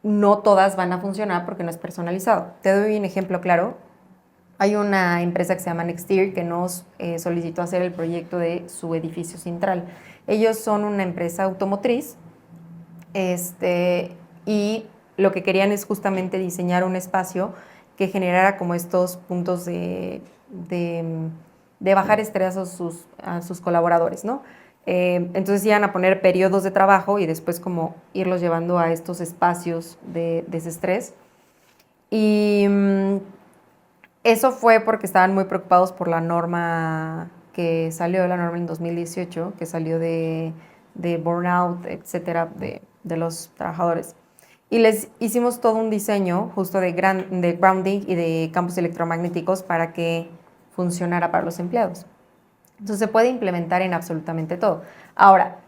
Speaker 2: no todas van a funcionar porque no es personalizado. Te doy un ejemplo claro. Hay una empresa que se llama Nexteer que nos solicitó hacer el proyecto de su edificio central. Ellos son una empresa automotriz y lo que querían es justamente diseñar un espacio que generara como estos puntos de bajar estrés a sus colaboradores, ¿no? Entonces iban a poner periodos de trabajo y después como irlos llevando a estos espacios de desestrés. Y eso fue porque estaban muy preocupados por la norma que salió, la norma en 2018, que salió de burnout, etcétera, de los trabajadores. Y les hicimos todo un diseño justo de grounding y de campos electromagnéticos para que funcionara para los empleados. Entonces se puede implementar en absolutamente todo. Ahora,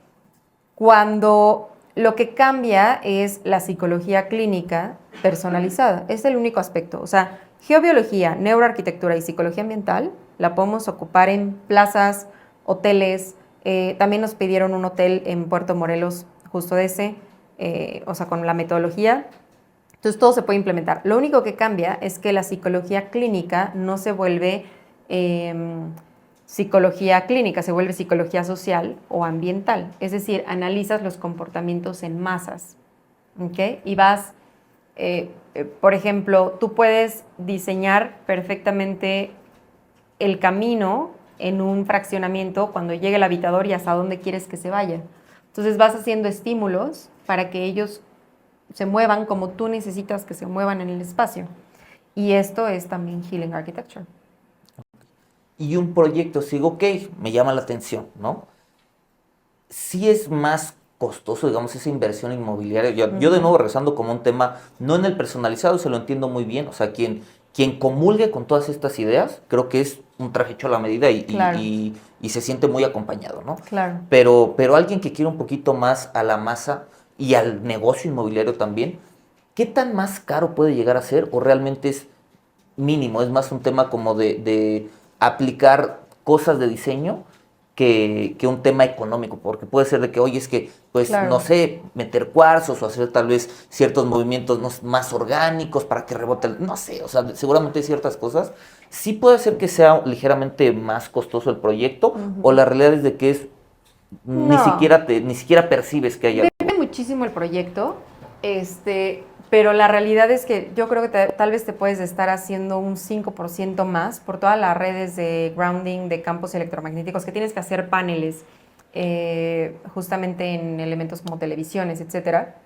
Speaker 2: cuando lo que cambia es la psicología clínica personalizada, es el único aspecto. O sea, geobiología, neuroarquitectura y psicología ambiental la podemos ocupar en plazas, hoteles. También nos pidieron un hotel en Puerto Morelos, justo de ese, o sea, con la metodología. Entonces todo se puede implementar. Lo único que cambia es que la psicología clínica no se vuelve psicología clínica, se vuelve psicología social o ambiental. Es decir, analizas los comportamientos en masas, ¿ok? Y vas, por ejemplo, tú puedes diseñar perfectamente el camino en un fraccionamiento cuando llegue el habitador y hasta dónde quieres que se vaya. Entonces vas haciendo estímulos para que ellos se muevan como tú necesitas que se muevan en el espacio. Y esto es también Healing Architecture.
Speaker 1: Y un proyecto, sigo, ok, me llama la atención, ¿no? Sí es más costoso, digamos, esa inversión inmobiliaria. Yo de nuevo regresando como un tema, no en el personalizado, se lo entiendo muy bien, o sea, quien quien comulgue con todas estas ideas, creo que es un traje hecho a la medida
Speaker 2: Claro.
Speaker 1: y se siente muy acompañado, ¿no?
Speaker 2: Claro.
Speaker 1: Pero alguien que quiere un poquito más a la masa y al negocio inmobiliario también, ¿qué tan más caro puede llegar a ser o realmente es mínimo? Es más un tema como de aplicar cosas de diseño que un tema económico, porque puede ser de que, oye, es que, pues,
Speaker 2: Claro.
Speaker 1: no sé, meter cuarzos o hacer tal vez ciertos movimientos más orgánicos para que rebote, no sé, o sea, seguramente hay ciertas cosas. Sí puede ser que sea ligeramente más costoso el proyecto, o la realidad es de que es
Speaker 2: No.
Speaker 1: ni siquiera percibes que hay algo.
Speaker 2: Depende muchísimo el proyecto, pero la realidad es que yo creo que tal vez te puedes estar haciendo un 5% más por todas las redes de grounding de campos electromagnéticos que tienes que hacer paneles justamente en elementos como televisiones, etcétera.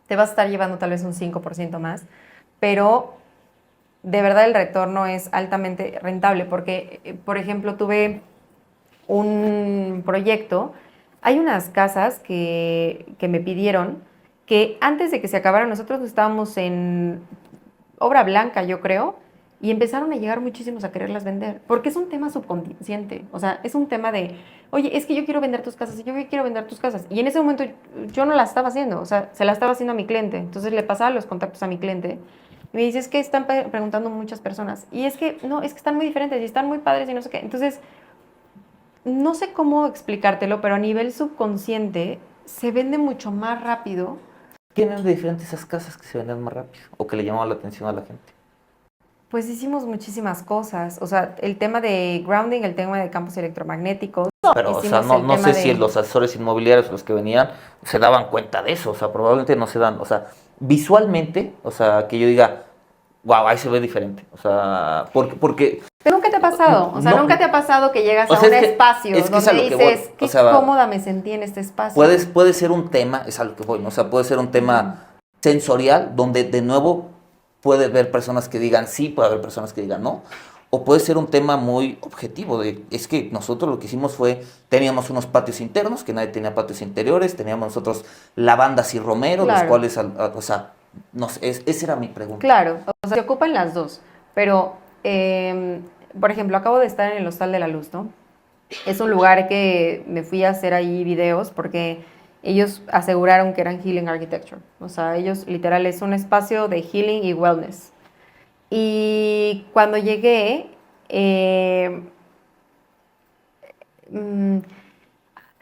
Speaker 2: Te vas a estar llevando tal vez un 5% más, pero de verdad el retorno es altamente rentable porque, por ejemplo, tuve un proyecto. Hay unas casas que me pidieron que antes de que se acabara, nosotros estábamos en obra blanca, yo creo, y empezaron a llegar muchísimos a quererlas vender, porque es un tema subconsciente, o sea, es un tema de, oye, es que yo quiero vender tus casas, y yo quiero vender tus casas, y en ese momento yo no la estaba haciendo, o sea, se la estaba haciendo a mi cliente, entonces le pasaba los contactos a mi cliente, y me dice, es que están preguntando muchas personas, y es que, no, es que están muy diferentes, y están muy padres, y no sé qué, entonces no sé cómo explicártelo, pero a nivel subconsciente se vende mucho más rápido.
Speaker 1: ¿Qué eran de diferentes esas casas que se vendían más rápido o que le llamaban la atención a la gente?
Speaker 2: Pues hicimos muchísimas cosas, o sea, el tema de grounding, el tema de campos electromagnéticos,
Speaker 1: No, pero, o sea,
Speaker 2: hicimos
Speaker 1: no,
Speaker 2: el
Speaker 1: no
Speaker 2: tema
Speaker 1: sé si
Speaker 2: de...
Speaker 1: los asesores inmobiliarios, los que venían, se daban cuenta de eso, o sea, probablemente no se dan, o sea, visualmente, o sea, que yo diga, wow, ahí se ve diferente, o sea, porque
Speaker 2: ¿Pero nunca te ha pasado? O sea,
Speaker 1: no,
Speaker 2: ¿nunca te ha pasado que llegas
Speaker 1: o
Speaker 2: a
Speaker 1: sea,
Speaker 2: un espacio
Speaker 1: es que es a
Speaker 2: donde
Speaker 1: lo que voy,
Speaker 2: dices,
Speaker 1: o
Speaker 2: qué
Speaker 1: sea,
Speaker 2: cómoda me sentí en este espacio?
Speaker 1: puede ser un tema, es a lo que voy, ¿no? O sea, puede ser un tema sensorial, donde de nuevo puede haber personas que digan sí, puede haber personas que digan no, o puede ser un tema muy objetivo, es que nosotros lo que hicimos fue, teníamos unos patios internos, que nadie tenía patios interiores, teníamos nosotros lavandas y romeros, los
Speaker 2: Claro,
Speaker 1: cuales, o sea, no sé, esa era mi pregunta.
Speaker 2: claro, o sea, se ocupan las dos, pero, por ejemplo, acabo de estar en el Hostal de la Luz, ¿no? Es un lugar que me fui a hacer ahí videos porque ellos aseguraron que eran Healing Architecture. O sea, ellos literal es un espacio de healing y wellness. Y cuando llegué, mm,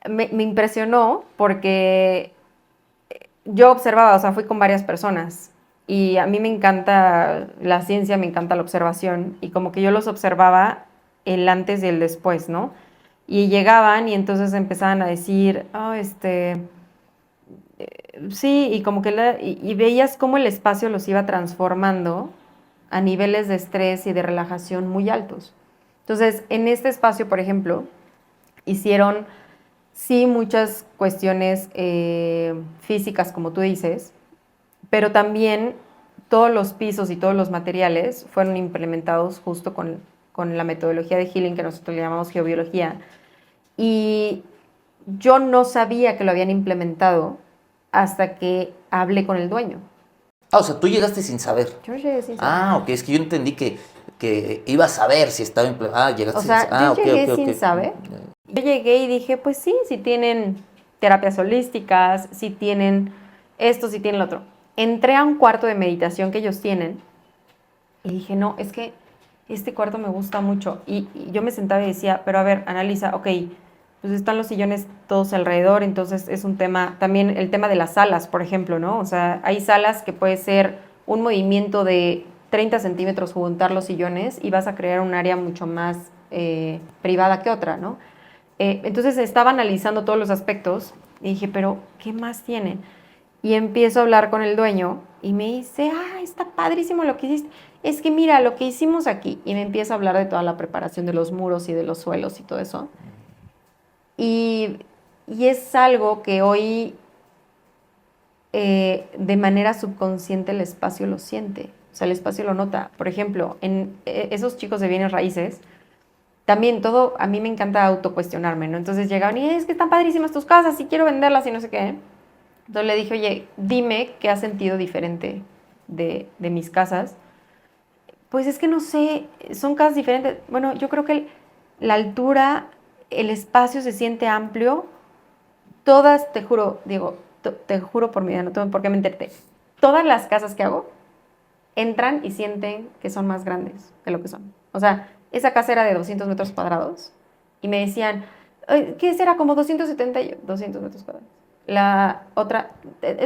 Speaker 2: me impresionó porque yo observaba, o sea, fui con varias personas y a mí me encanta la ciencia, me encanta la observación y como que yo los observaba el antes y el después, ¿no? Y llegaban y entonces empezaban a decir, oh, sí, y como que y veías cómo el espacio los iba transformando a niveles de estrés y de relajación muy altos. Entonces, en este espacio, por ejemplo, hicieron, sí, muchas cuestiones físicas, como tú dices, pero también todos los pisos y todos los materiales fueron implementados justo con la metodología de healing que nosotros le llamamos geobiología. Y yo no sabía que lo habían implementado hasta que hablé con el dueño.
Speaker 1: Ah, o sea, tú llegaste sin saber.
Speaker 2: Yo no llegué sin saber.
Speaker 1: Ah, ok, es que yo entendí que ibas a ver si estaba implementado. Ah, llegaste
Speaker 2: O sea, yo
Speaker 1: ok,
Speaker 2: llegué
Speaker 1: ok, ok.
Speaker 2: sin saber. Yo llegué y dije, pues sí, si tienen terapias holísticas, si tienen esto, si tienen lo otro. Entré a un cuarto de meditación que ellos tienen y dije, no, es que este cuarto me gusta mucho. Y yo me sentaba y decía, pero a ver, analiza, ok, pues están los sillones todos alrededor, entonces es un tema, también el tema de las salas, por ejemplo, ¿no? O sea, hay salas que puede ser un movimiento de 30 centímetros juntar los sillones y vas a crear un área mucho más privada que otra, ¿no? Entonces estaba analizando todos los aspectos y dije, pero ¿qué más tienen? Y empiezo a hablar con el dueño y me dice, ah, está padrísimo lo que hiciste. Es que mira, lo que hicimos aquí. Y me empieza a hablar de toda la preparación de los muros y de los suelos y todo eso. Y, y es algo que hoy de manera subconsciente el espacio lo siente. O sea, el espacio lo nota. Por ejemplo, en esos chicos de bienes raíces, también todo, a mí me encanta autocuestionarme, ¿no? Entonces llegaban y es que están padrísimas tus casas y quiero venderlas y no sé qué. Entonces le dije, oye, dime qué has sentido diferente de mis casas. Pues es que no sé, son casas diferentes. Bueno, yo creo que la altura, el espacio se siente amplio. Todas, te juro, Diego, te juro por mi vida, no tengo por qué mentirte. Todas las casas que hago entran y sienten que son más grandes de lo que son. O sea, esa casa era de 200 metros cuadrados y me decían, ¿qué será? Como 270, y yo, 200 metros cuadrados. La otra,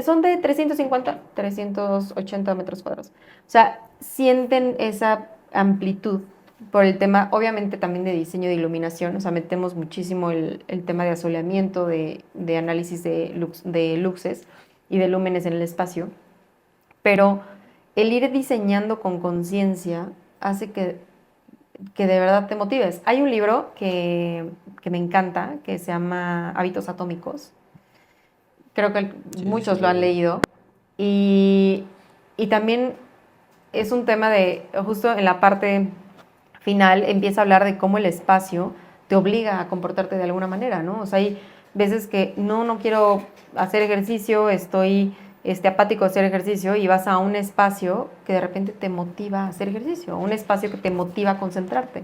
Speaker 2: son de 350, 380 metros cuadrados. O sea, sienten esa amplitud por el tema, obviamente también de diseño de iluminación, o sea, metemos muchísimo el tema de asoleamiento, de análisis de luxes y de lúmenes en el espacio, pero el ir diseñando con conciencia hace que de verdad te motives. Hay un libro que me encanta, que se llama Hábitos Atómicos. Creo que muchos lo han leído. Y también es un tema de, justo en la parte final, empieza a hablar de cómo el espacio te obliga a comportarte de alguna manera, ¿no? O sea, hay veces que no quiero hacer ejercicio, estoy apático a hacer ejercicio y vas a un espacio que de repente te motiva a hacer ejercicio, un espacio que te motiva a concentrarte.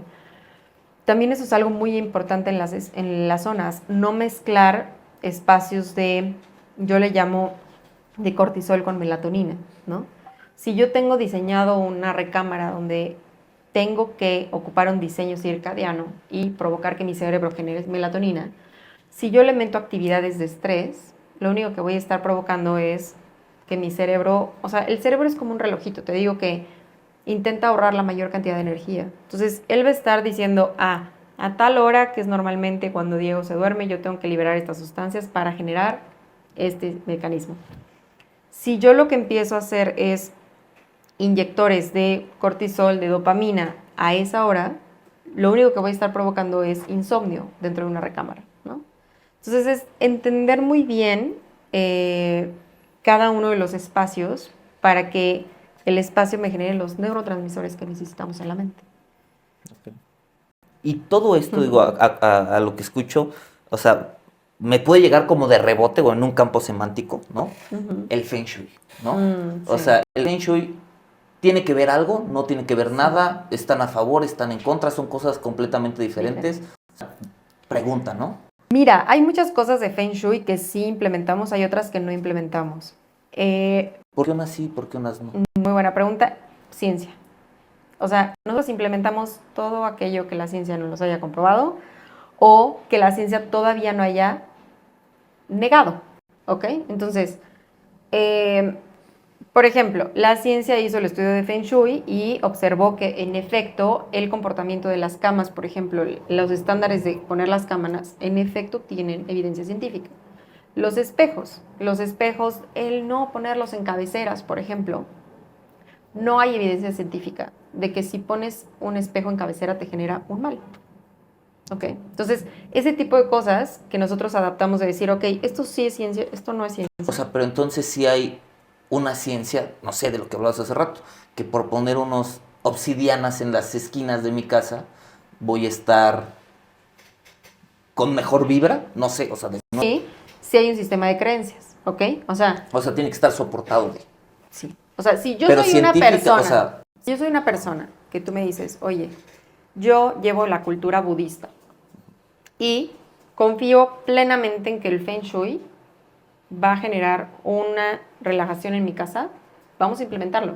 Speaker 2: También eso es algo muy importante en las zonas, no mezclar espacios yo le llamo de cortisol con melatonina, ¿no? Si yo tengo diseñado una recámara donde tengo que ocupar un diseño circadiano y provocar que mi cerebro genere melatonina, si yo le meto actividades de estrés, lo único que voy a estar provocando es que mi cerebro, o sea, el cerebro es como un relojito, te digo que intenta ahorrar la mayor cantidad de energía. Entonces, él va a estar diciendo, a tal hora, que es normalmente cuando Diego se duerme, yo tengo que liberar estas sustancias para generar este mecanismo. Si yo lo que empiezo a hacer es inyectores de cortisol, de dopamina a esa hora, lo único que voy a estar provocando es insomnio dentro de una recámara, ¿no? Entonces es entender muy bien cada uno de los espacios para que el espacio me genere los neurotransmisores que necesitamos en la mente.
Speaker 1: Okay. Y todo esto, digo, a lo que escucho, o sea, me puede llegar como de rebote o en un campo semántico, ¿no? El Feng Shui, ¿no?
Speaker 2: Sí.
Speaker 1: O sea, el Feng Shui tiene que ver algo, no tiene que ver nada, están a favor, están en contra, son cosas completamente diferentes. Pregunta, ¿no?
Speaker 2: Mira, hay muchas cosas de Feng Shui que sí implementamos, hay otras que no implementamos.
Speaker 1: ¿Por qué unas sí, por qué unas no?
Speaker 2: Muy buena pregunta. Ciencia. O sea, nosotros implementamos todo aquello que la ciencia no nos haya comprobado o que la ciencia todavía no haya negado, ¿ok? Entonces, por ejemplo, la ciencia hizo el estudio de Feng Shui y observó que, en efecto, el comportamiento de las camas, por ejemplo, los estándares de poner las cámaras, en efecto, tienen evidencia científica. Los espejos, el no ponerlos en cabeceras, por ejemplo, no hay evidencia científica de que si pones un espejo en cabecera te genera un mal. ¿Ok? Entonces, ese tipo de cosas que nosotros adaptamos de decir, ok, esto sí es ciencia, esto no es ciencia.
Speaker 1: O sea, pero entonces sí hay una ciencia, no sé, de lo que hablabas hace rato, que por poner unos obsidianas en las esquinas de mi casa, voy a estar con mejor vibra, no sé, o sea...
Speaker 2: Sí hay un sistema de creencias, ¿ok? O sea,
Speaker 1: tiene que estar soportado de...
Speaker 2: Sí. O sea, si yo
Speaker 1: Pero
Speaker 2: soy una persona,
Speaker 1: o sea,
Speaker 2: si yo soy una persona que tú me dices, oye, yo llevo la cultura budista y confío plenamente en que el Feng Shui va a generar una relajación en mi casa, vamos a implementarlo.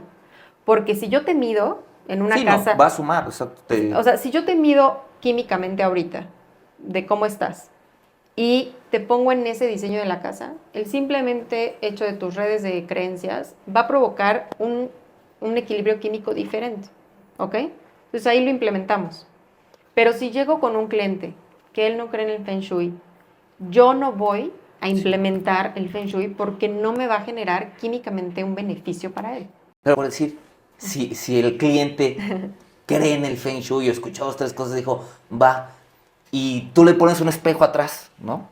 Speaker 2: Porque si yo te mido en una casa...
Speaker 1: No, va a sumar. O
Speaker 2: sea, si yo te mido químicamente ahorita de cómo estás y te pongo en ese diseño de la casa, el simplemente hecho de tus redes de creencias va a provocar un equilibrio químico diferente, ¿ok? Entonces ahí lo implementamos. Pero si llego con un cliente que él no cree en el Feng Shui, yo no voy a implementar el Feng Shui porque no me va a generar químicamente un beneficio para él.
Speaker 1: Pero por decir, si el cliente cree en el Feng Shui, escuchó 2, 3 cosas, dijo, va, y tú le pones un espejo atrás, ¿no?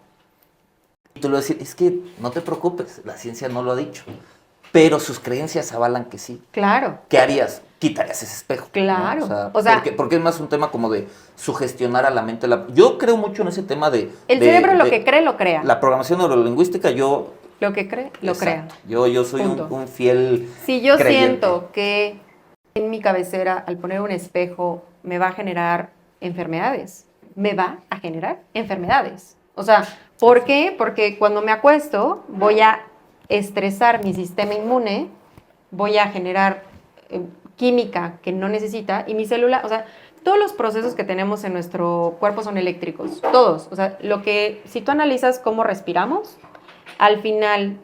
Speaker 1: Y tú le vas a decir, es que no te preocupes, la ciencia no lo ha dicho, pero sus creencias avalan que sí.
Speaker 2: Claro.
Speaker 1: ¿Qué harías? Quitarías ese espejo.
Speaker 2: Claro.
Speaker 1: ¿No? O sea, porque es más un tema como de sugestionar a la mente. Yo creo mucho en ese tema de...
Speaker 2: El cerebro lo que cree, lo crea.
Speaker 1: La programación neurolingüística, yo...
Speaker 2: Lo que cree, lo crea.
Speaker 1: Yo soy un fiel
Speaker 2: Si yo
Speaker 1: creyente.
Speaker 2: siento que en mi cabecera, al poner un espejo, me va a generar enfermedades. Me va a generar enfermedades. O sea, ¿por qué? Porque cuando me acuesto voy a estresar mi sistema inmune, voy a generar química que no necesita y mi célula, o sea, todos los procesos que tenemos en nuestro cuerpo son eléctricos, todos. O sea, si tú analizas cómo respiramos, al final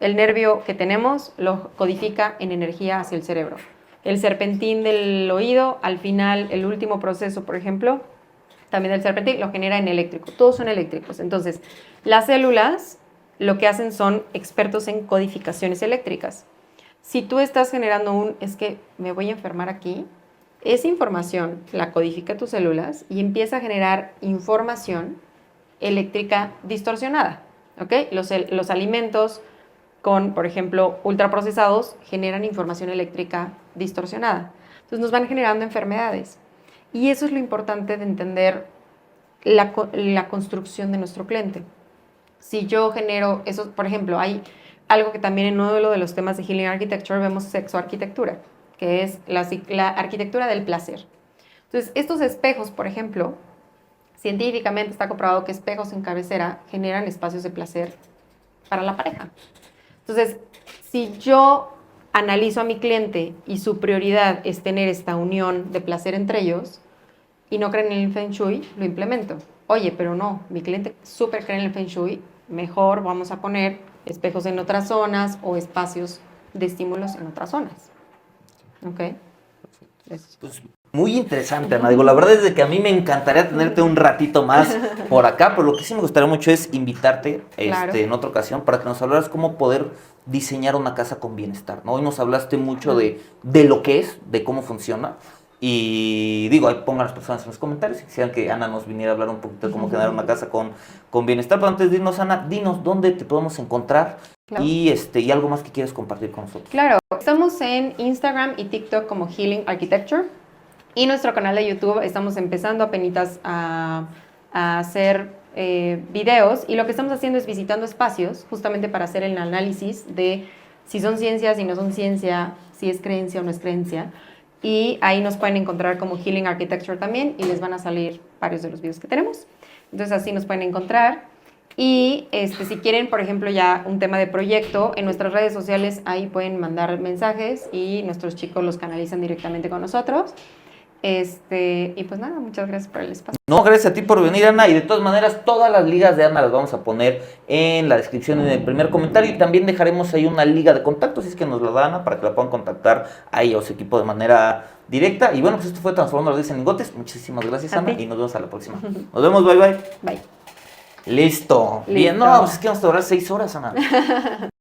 Speaker 2: el nervio que tenemos lo codifica en energía hacia el cerebro. El serpentín del oído, al final, el último proceso, por ejemplo, también del serpentín, lo genera en eléctrico. Todos son eléctricos. Entonces, las células lo que hacen son expertos en codificaciones eléctricas. Si tú estás generando es que me voy a enfermar aquí, esa información la codifica tus células y empieza a generar información eléctrica distorsionada, ¿ok? Los alimentos con, por ejemplo, ultraprocesados generan información eléctrica distorsionada. Entonces nos van generando enfermedades. Y eso es lo importante de entender la construcción de nuestro cliente. Si yo genero eso, por ejemplo, hay algo que también en uno de los temas de Healing Architecture vemos sexoarquitectura, que es la arquitectura del placer. Entonces, estos espejos, por ejemplo, científicamente está comprobado que espejos en cabecera generan espacios de placer para la pareja. Entonces, si yo analizo a mi cliente y su prioridad es tener esta unión de placer entre ellos y no creen en el Feng Shui, lo implemento. Oye, pero no, mi cliente súper cree en el Feng Shui, mejor vamos a poner espejos en otras zonas o espacios de estímulos en otras zonas. ¿Ok?
Speaker 1: Pues muy interesante, Ana. Digo, la verdad es de que a mí me encantaría tenerte un ratito más por acá, pero lo que sí me gustaría mucho es invitarte
Speaker 2: Claro.
Speaker 1: en otra ocasión para que nos hablaras cómo poder diseñar una casa con bienestar, ¿no? Hoy nos hablaste mucho de lo que es, de cómo funciona. Y digo, ahí pongan las personas en los comentarios si quisieran que Ana nos viniera a hablar un poquito de cómo generar una casa con bienestar. Pero antes de irnos, Ana, dinos dónde te podemos encontrar. Claro. Y algo más que quieres compartir con nosotros.
Speaker 2: Claro, estamos en Instagram y TikTok como Healing Architecture. Y nuestro canal de YouTube estamos empezando apenas a hacer videos. Y lo que estamos haciendo es visitando espacios justamente para hacer el análisis de si son ciencia, si no son ciencia, si es creencia o no es creencia. Y ahí nos pueden encontrar como Healing Architecture también y les van a salir varios de los videos que tenemos. Entonces así nos pueden encontrar. Y si quieren, por ejemplo, ya un tema de proyecto, en nuestras redes sociales ahí pueden mandar mensajes y nuestros chicos los canalizan directamente con nosotros. Y pues nada, muchas gracias por el espacio.
Speaker 1: No, gracias a ti por venir, Ana, y de todas maneras todas las ligas de Ana las vamos a poner en la descripción en el primer comentario y también dejaremos ahí una liga de contactos, si es que nos la da Ana, para que la puedan contactar a ella o su equipo de manera directa. Y bueno, pues esto fue Transformando las Vidas en Lingotes. Muchísimas gracias, Ana, y nos vemos a la próxima. Nos vemos, bye bye.
Speaker 2: Bye.
Speaker 1: Listo. Bien, no, pues es que vamos a durar 6 horas, Ana.